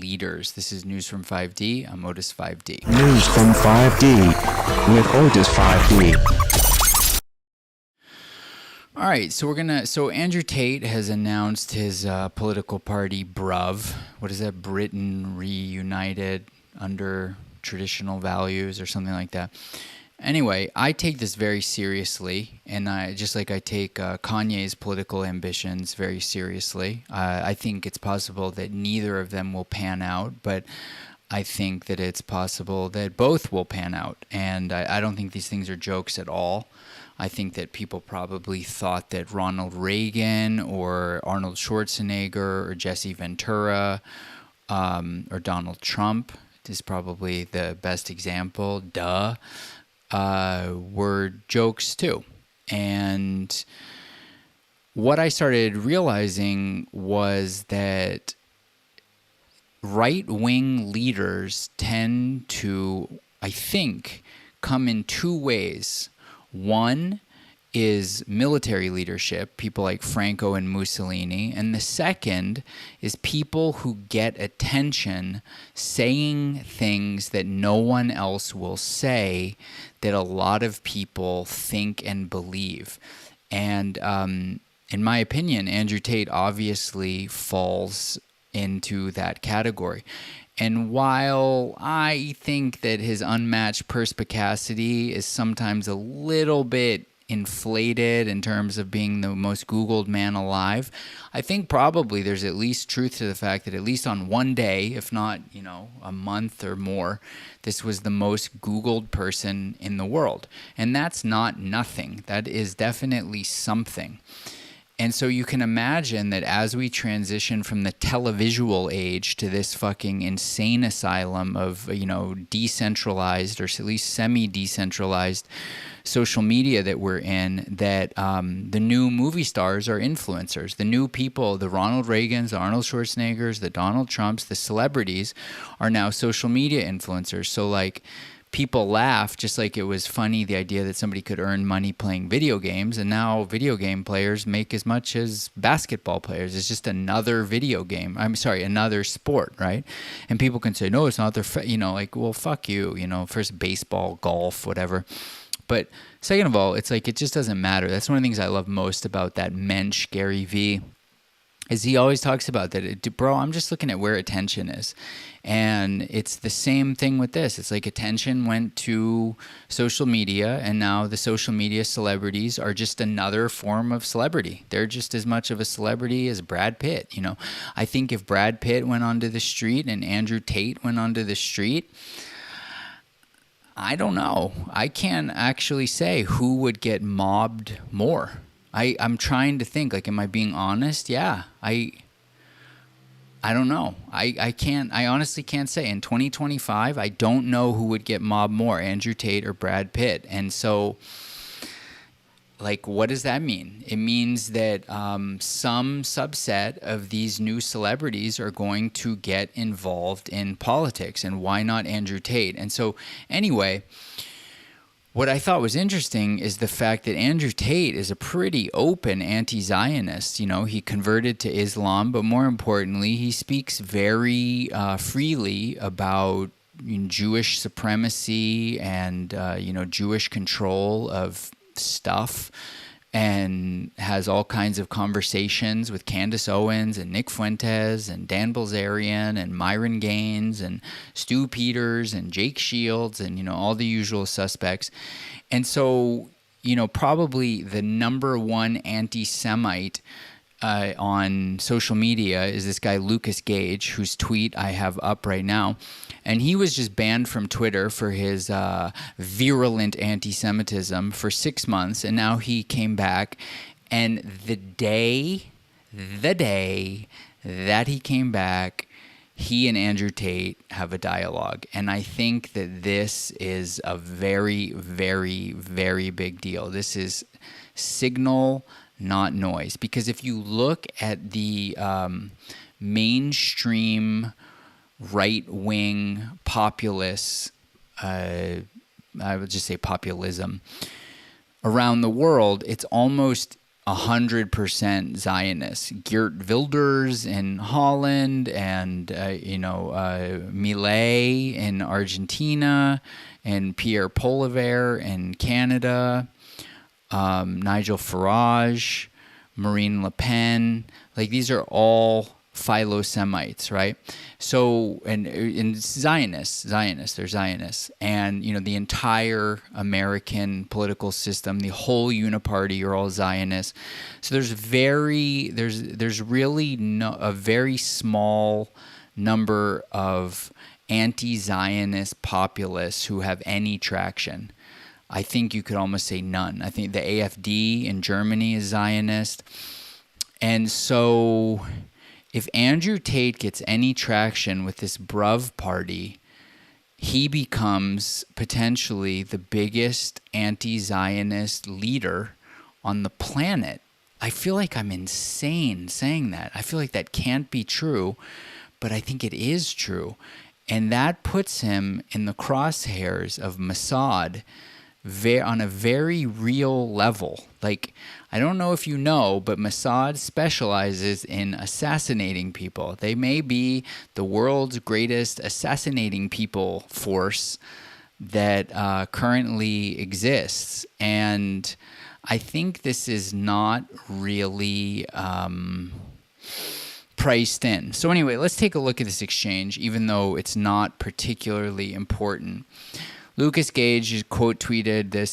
leaders. This is News from 5D. I'm Otis 5D. News from 5D with Otis 5D. All right, so Andrew Tate has announced his political party, BRUV. What is that? Britain Reunited Under Traditional Values or something like that. Anyway, I take this very seriously, and I take Kanye's political ambitions very seriously. I think it's possible that neither of them will pan out, but I think that it's possible that both will pan out, and I don't think these things are jokes at all. I think that people probably thought that Ronald Reagan or Arnold Schwarzenegger or Jesse Ventura or Donald Trump is probably the best example, were jokes too. And what I started realizing was that right-wing leaders tend to, I think, come in two ways. One is military leadership, people like Franco and Mussolini, and the second is people who get attention saying things that no one else will say that a lot of people think and believe. And in my opinion, Andrew Tate obviously falls into that category. And while I think that his unmatched perspicacity is sometimes a little bit inflated in terms of being the most Googled man alive, I think probably there's at least truth to the fact that at least on one day, if not, a month or more, this was the most Googled person in the world. And that's not nothing. That is definitely something. And so you can imagine that as we transition from the televisual age to this fucking insane asylum of, decentralized or at least semi-decentralized social media that we're in, that the new movie stars are influencers. The new people, the Ronald Reagans, the Arnold Schwarzeneggers, the Donald Trumps, the celebrities are now social media influencers. So people laugh, just like it was funny, the idea that somebody could earn money playing video games, and now video game players make as much as basketball players. It's just another video game. Another sport, right? And people can say, no, it's not their, well, fuck you, first baseball, golf, whatever. But second of all, it's it just doesn't matter. That's one of the things I love most about that mensch, Gary Vee, is he always talks about that, bro, I'm just looking at where attention is. And it's the same thing with this. It's attention went to social media, and now the social media celebrities are just another form of celebrity. They're just as much of a celebrity as Brad Pitt. I think if Brad Pitt went onto the street and Andrew Tate went onto the street, I don't know. I can't actually say who would get mobbed more. I'm trying to think, am I being honest? Yeah, I don't know. I honestly can't say. In 2025, I don't know who would get mobbed more, Andrew Tate or Brad Pitt. And so, what does that mean? It means that some subset of these new celebrities are going to get involved in politics, and why not Andrew Tate? And so, anyway, what I thought was interesting is the fact that Andrew Tate is a pretty open anti-Zionist. He converted to Islam, but more importantly, he speaks very freely about Jewish supremacy and, Jewish control of stuff, and has all kinds of conversations with Candace Owens and Nick Fuentes and Dan Bilzerian and Myron Gaines and Stu Peters and Jake Shields and, all the usual suspects. And so, probably the number one anti-Semite on social media is this guy Lucas Gage, whose tweet I have up right now. And he was just banned from Twitter for his virulent anti-Semitism for 6 months. And now he came back. And the day that he came back, he and Andrew Tate have a dialogue. And I think that this is a very, very, very big deal. This is signal, not noise. Because if you look at the mainstream right-wing populace, I would just say populism, around the world, it's almost 100% Zionists. Geert Wilders in Holland, and Millet in Argentina, and Pierre Poilievre in Canada, Nigel Farage, Marine Le Pen. Like, these are all philo-Semites, right? So, and Zionists, they're Zionists. And, the entire American political system, the whole uniparty are all Zionists. So there's really a very small number of anti-Zionist populists who have any traction. I think you could almost say none. I think the AfD in Germany is Zionist. And so if Andrew Tate gets any traction with this Bruv party, he becomes potentially the biggest anti-Zionist leader on the planet. I feel like I'm insane saying that. I feel like that can't be true, but I think it is true. And that puts him in the crosshairs of Mossad on a very real level. Like, I don't know if you know, but Mossad specializes in assassinating people. They may be the world's greatest assassinating people force that currently exists. And I think this is not really priced in. So anyway, let's take a look at this exchange, even though it's not particularly important. Lucas Gage quote tweeted this,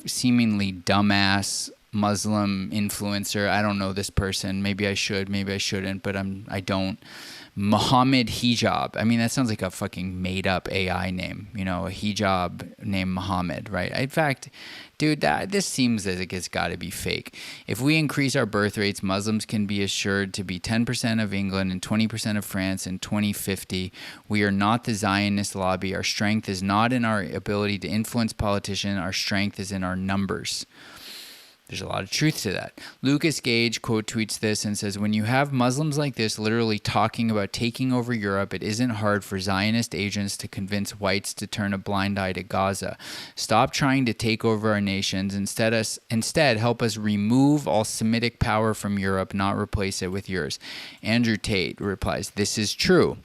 seemingly dumbass Muslim influencer. I don't know this person. Maybe I should, maybe I shouldn't, but I don't. Muhammad Hijab. I mean, that sounds like a fucking made-up AI name. A hijab named Muhammad, right? In fact, dude, this seems as if it's got to be fake. If we increase our birth rates, Muslims can be assured to be 10% of England and 20% of France in 2050. We are not the Zionist lobby. Our strength is not in our ability to influence politicians. Our strength is in our numbers. There's a lot of truth to that. Lucas Gage quote tweets this and says, when you have Muslims like this literally talking about taking over Europe, it isn't hard for Zionist agents to convince whites to turn a blind eye to Gaza. Stop trying to take over our nations. Instead, help us remove all Semitic power from Europe, not replace it with yours. Andrew Tate replies, this is true.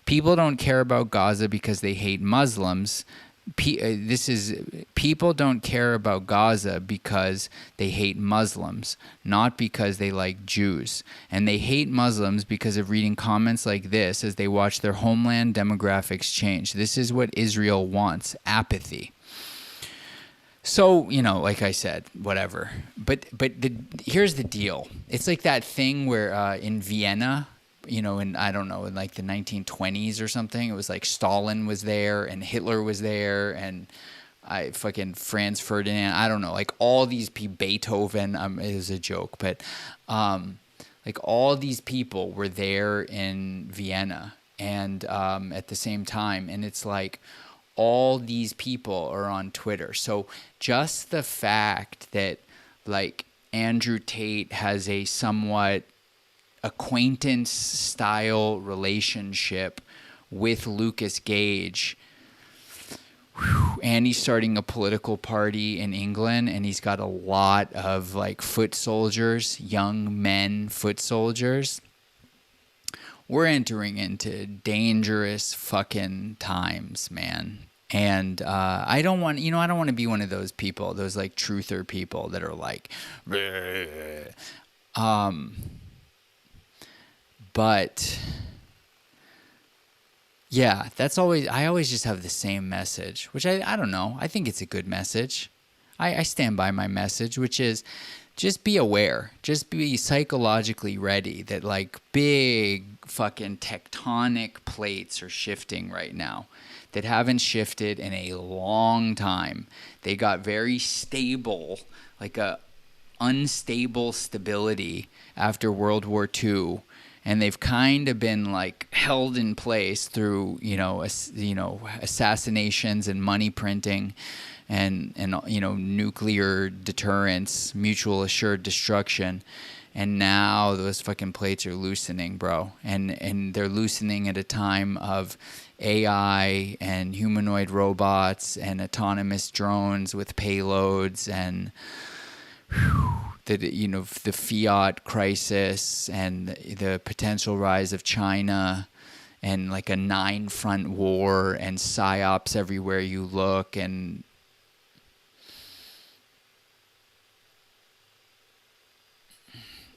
People don't care about Gaza because they hate Muslims. People don't care about Gaza because they hate Muslims, not because they like Jews. And they hate Muslims because of reading comments like this as they watch their homeland demographics change. This is what Israel wants: apathy. So, like I said, whatever. But here's the deal. It's like that thing where in Vienna, in, I don't know, in like the 1920s or something, it was like Stalin was there and Hitler was there and fucking Franz Ferdinand, I don't know, like all these people, Beethoven, it was a joke, but like all these people were there in Vienna and at the same time, and it's like all these people are on Twitter. So just the fact that like Andrew Tate has a somewhat acquaintance style relationship with Lucas Gage, and he's starting a political party in England, and he's got a lot of like foot soldiers, young men foot soldiers. We're entering into dangerous fucking times, man. And I don't want to be one of those people, those like truther people that are like, but yeah, I always just have the same message, which I don't know. I think it's a good message. I stand by my message, which is just be aware. Just be psychologically ready that like big fucking tectonic plates are shifting right now that haven't shifted in a long time. They got very stable, like a unstable stability after World War II. And they've kind of been like held in place through, assassinations and money printing and nuclear deterrence, mutual assured destruction. And now those fucking plates are loosening, bro. And they're loosening at a time of AI and humanoid robots and autonomous drones with payloads. And the fiat crisis and the potential rise of China and like a 9-front war and psyops everywhere you look. And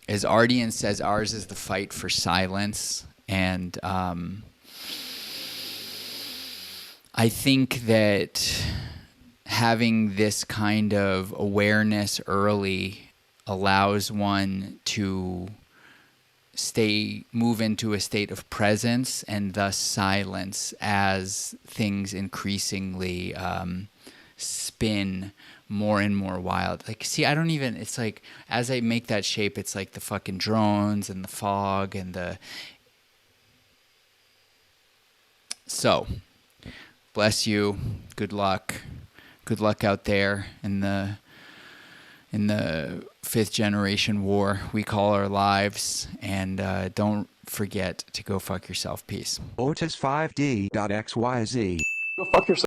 as Ardian says, ours is the fight for silence. And I think that having this kind of awareness early allows one to move into a state of presence and thus silence as things increasingly spin more and more wild. Like, see, I don't even, it's like, as I make that shape, it's like the fucking drones and the fog and so, bless you. Good luck. Good luck out there in the 5th generation war we call our lives. And don't forget to go fuck yourself. Peace. Otis5D.xyz. Go fuck yourself.